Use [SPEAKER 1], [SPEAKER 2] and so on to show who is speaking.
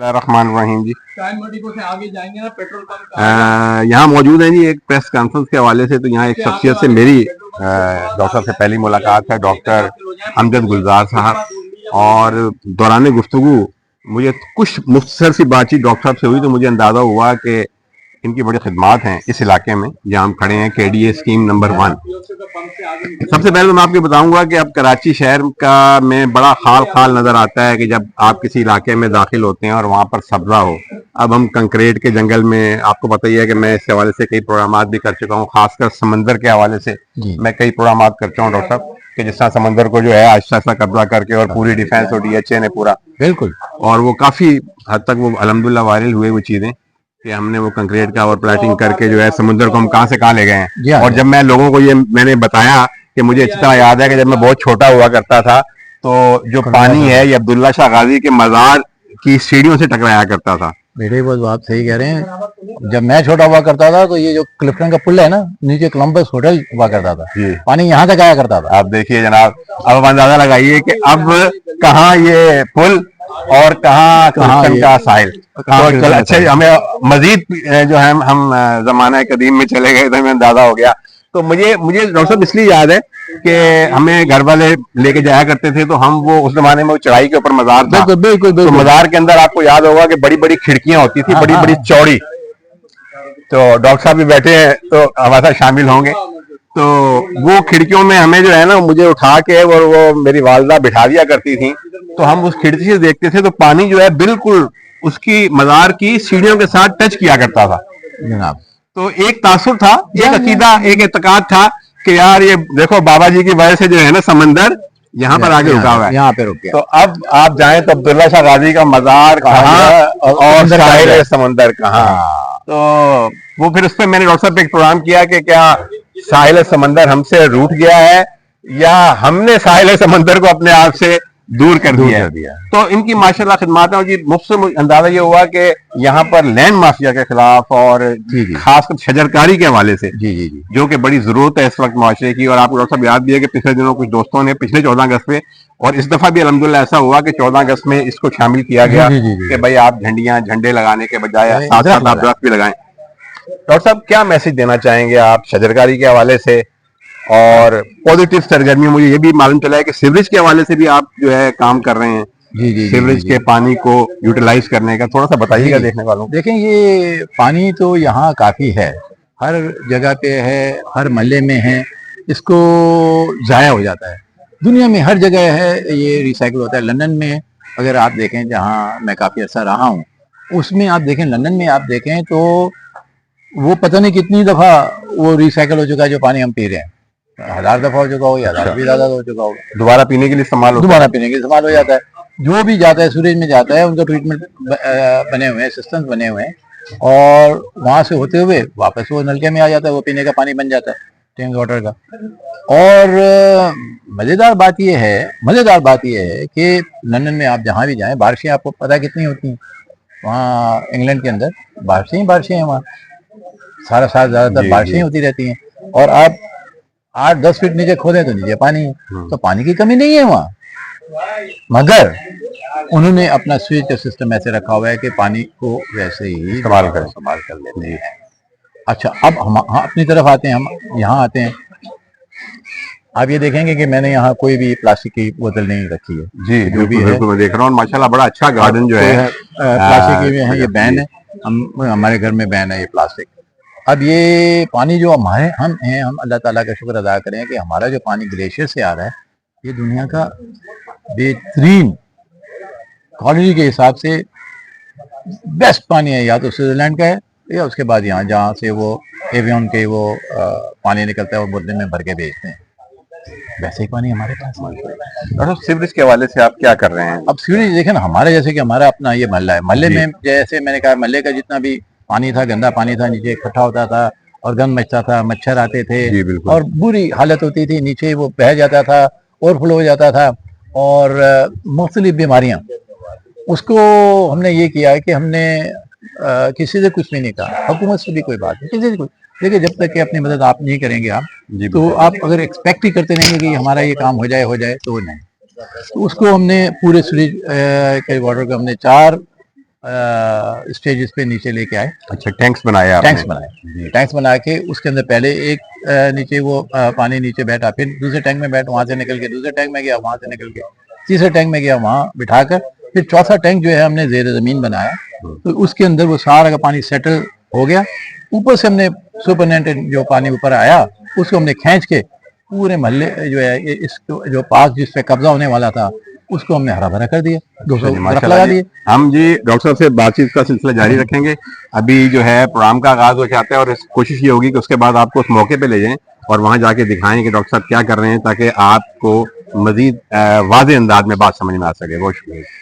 [SPEAKER 1] रहमान रहीम जी।
[SPEAKER 2] से आगे जाएंगे ना, पेट्रोल पंप
[SPEAKER 1] यहाँ मौजूद हैं जी एक प्रेस कॉन्फ्रेंस के हवाले से। तो यहाँ एक शख्सियत से मेरी डॉक्टर साहब से पहली मुलाकात है, डॉक्टर अमजद गुलजार साहब। और दौरान गुफ्तगू मुझे कुछ मुख्तसर सी बातचीत डॉक्टर साहब से हुई तो मुझे अंदाज़ा हुआ कि इनकी बड़ी खिदमात हैं इस इलाके में जहाँ हम खड़े हैं, KDA स्कीम नंबर 1। सबसे पहले तो मैं आपको बताऊंगा कि अब कराची शहर का में बड़ा खाल खाल नजर आता है कि जब आप किसी इलाके में दाखिल होते हैं और वहां पर सब्जा हो। अब हम कंक्रीट के जंगल में, आपको पता ही है कि मैं इस हवाले से कई प्रोग्राम भी कर चुका हूँ, खासकर समंदर के हवाले से मैं कई प्रोग्राम कर चुका हूँ डॉक्टर साहब, कि जिस तरह समंदर को जो है आहिस्ता आहिस्ता कब्जा करके और पूरी डिफेंस और DHA ने पूरा
[SPEAKER 2] बिल्कुल,
[SPEAKER 1] और वो काफी हद तक वो अल्हम्दुलिल्लाह वायरल हुए वो चीजें कि हमने वो कंक्रीट का और प्लाटिंग करके जो है समुद्र को हम कहां से कहां ले गए हैं। और जब मैं लोगों को ये मैंने बताया कि मुझे अच्छी तरह याद है कि जब मैं बहुत छोटा हुआ करता था तो जो पानी है ये अब्दुल्ला शाह गाजी के मजार की सीढ़ियों से टकराया करता था।
[SPEAKER 2] बेटे वो आप सही कह रहे हैं। जब मैं छोटा हुआ करता था तो ये जो क्लिफ्टन का पुल है ना, नीचे कोलंबस होटल हुआ करता था, पानी यहाँ तक आया करता था।
[SPEAKER 1] आप देखिए जनाब, अब अंदाजा लगाइए कि अब कहाँ ये पुल और कहाँ का साहिल। तो अच्छा, हमें मजीद जो है हम जमाना कदीम में चले गए तो हमें अंदाजा हो गया। तो मुझे डॉक्टर साहब इसलिए याद है कि हमें घर वाले लेके जाया करते थे तो हम वो उस जमाने में वो चढ़ाई के ऊपर मजार था। बिल्कुल। तो मजार के अंदर आपको याद होगा कि बड़ी बड़ी खिड़कियां होती थी, बड़ी बड़ी चौड़ी। तो डॉक्टर साहब भी बैठे हैं तो हमारे साथ शामिल होंगे। तो वो खिड़कियों में हमें जो है ना, मुझे उठा के और वो मेरी वालदा बिठा दिया करती थी। तो हम उस खिड़की से देखते थे तो पानी जो है बिल्कुल उसकी मजार की सीढ़ियों के साथ टच किया करता था जनाब। तो एक तासुर था, एक अकीदा, एक एतकाद था कि यार ये देखो बाबा जी की वजह से जो है ना समंदर यहाँ पर आगे रुका हुआ है, यहाँ पे रुक गया। तो अब आप जाएं तो अब्दुल्ला शाह गाजी का मजार कहाँ और साहिल समंदर कहाँ। तो वो फिर उस पर मैंने डॉक्टर साहब पे एक प्रोग्राम किया कि क्या साहिल समंदर हमसे रूठ गया है या हमने साहिल समंदर को अपने आप से दूर कर दिया। तो इनकी माशाल्लाह खिदमात है जी। मुझसे अंदाजा ये हुआ कि यहाँ पर लैंड माफिया के खिलाफ और खासकर शजरकारी के हवाले से जो कि बड़ी जरूरत है इस वक्त मुआशरे की। और आपको डॉक्टर साहब याद भी है कि पिछले दिनों कुछ दोस्तों ने पिछले 14 अगस्त पे, और इस दफा भी अल्हम्दुलिल्लाह ऐसा हुआ कि 14 अगस्त में इसको शामिल किया गया कि भाई आप झंडे लगाने के बजाय साथ साथ आप दरख्त भी लगाएं। डॉक्टर साहब क्या मैसेज देना चाहेंगे आप शजरकारी के हवाले से? और पॉजिटिव सरगर्मी मुझे ये भी मालूम चला है कि सीवरेज के हवाले से भी आप जो है काम कर रहे हैं, सीवरेज के पानी को यूटिलाइज करने का थोड़ा सा बताइएगा देखने वालों।
[SPEAKER 2] देखें, ये पानी तो यहाँ काफी है, हर जगह पे है, हर महल्ले में है, इसको जाया हो जाता है। दुनिया में हर जगह है, ये रिसाइकिल होता है। लंदन में अगर आप देखें, जहाँ मैं काफी अर्सा रहा हूँ, उसमें आप देखें, लंदन में आप देखें तो वो पता नहीं कितनी दफा वो रिसाइकिल हो चुका है जो पानी हम पी रहे हैं। 1000 दफा हो चुका हो या 1000 भी ज्यादा हो चुका हो।
[SPEAKER 1] दोबारा पीने के लिए इस्तेमाल
[SPEAKER 2] हो जाता है। जो भी जाता है सूरज में जाता है, उनका ट्रीटमेंट बने हुए हैं, सिस्टम्स बने हुए हैं, और वहां से होते हुए वापस वो नलके में आ जाता है, वो पीने का पानी बन जाता है, ड्रिंक वाटर का। और मजेदार बात यह है कि लंदन में आप जहाँ भी जाएं, बारिशें आपको पता कितनी होती हैं वहाँ इंग्लैंड के अंदर। बारिशें हैं वहाँ, सारा साल ज्यादातर बारिशें होती रहती हैं। और आप 8-10 फीट नीचे खोदें तो नीचे पानी है, तो पानी की कमी नहीं है वहाँ। मगर उन्होंने अपना स्विच सिस्टम ऐसे रखा हुआ है कि पानी को वैसे ही इस्तेमाल कर लेते हैं। अच्छा, अब हम अपनी तरफ आते हैं, हम यहाँ आते हैं। आप ये देखेंगे कि मैंने यहाँ कोई भी प्लास्टिक की बोतल नहीं रखी है।
[SPEAKER 1] जी, जो भी है मैं देख रहा हूँ माशाल्लाह बड़ा अच्छा गार्डन जो है
[SPEAKER 2] प्लास्टिक की है। ये बैन है, हमारे घर में बैन है ये प्लास्टिक। अब ये पानी जो हम अल्लाह ताला का शुक्र अदा करें कि हमारा जो पानी ग्लेशियर से आ रहा है, ये दुनिया का बेहतरीन क्वालिटी के हिसाब से बेस्ट पानी है। या तो स्विट्जरलैंड का है या उसके बाद यहाँ जहाँ से वो एवियन के वो पानी निकलता है, वो बोतल में भर के बेचते हैं, वैसे ही पानी हमारे पास है।
[SPEAKER 1] सीवरेज के हवाले से आप क्या कर रहे हैं?
[SPEAKER 2] अब सीवरेज देखें ना, हमारे जैसे कि हमारा अपना ये महल्ला है, महल्ले में जैसे मैंने कहा, महल्ले का जितना भी पानी था, गंदा पानी था, नीचे इकट्ठा होता था और गंद मचता था, मच्छर आते थे और बुरी हालत होती थी, नीचे वो बह जाता था, ओवरफ्लो हो जाता था और मुख्तलिफ बीमारियां। उसको हमने ये किया है कि हमने किसी से कुछ भी नहीं कहा, हुकूमत से भी कोई बात नहीं, किसी से कुछ। देखिए, जब तक कि अपनी मदद आप नहीं करेंगे आप, तो आप अगर एक्सपेक्ट ही करते रहेंगे कि हमारा ये काम हो जाए तो नहीं। तो उसको हमने पूरे सीवरेज के वाटर को हमने 4 स्टेजेस पे नीचे लेके आए,
[SPEAKER 1] अच्छा, टैंक्स बनाए आपने?
[SPEAKER 2] टैंक्स बनाए, टैंक्स बना के उसके अंदर पहले एक नीचे वो पानी नीचे बैठा, फिर दूसरे टैंक में बैठ, वहां से निकल के दूसरे टैंक में गया, वहां से निकल के तीसरे टैंक में गया, वहां बिठाकर फिर चौथा टैंक जो है हमने जेर जमीन बनाया। तो उसके अंदर वो सारा का पानी सेटल हो गया। ऊपर से हमने सुपरनेटेड जो पानी ऊपर आया उसको हमने खींच के पूरे मोहल्ले जो है इसको जो पास जिस पे कब्जा होने वाला था उसको हमने हरा भरा कर दिया, 200 दरख्त
[SPEAKER 1] माशाल्लाह
[SPEAKER 2] लगा
[SPEAKER 1] जी।
[SPEAKER 2] दिए।
[SPEAKER 1] हम जी डॉक्टर साहब से बातचीत का सिलसिला जारी रखेंगे। अभी जो है प्रोग्राम का आगाज हो जाता है और कोशिश ये होगी कि उसके बाद आपको उस मौके पे ले जाएं और वहां जाके दिखाएं कि डॉक्टर साहब क्या कर रहे हैं, ताकि आपको मजीद वाज़ेह अंदाज में बात समझ में आ सके। बहुत शुक्रिया।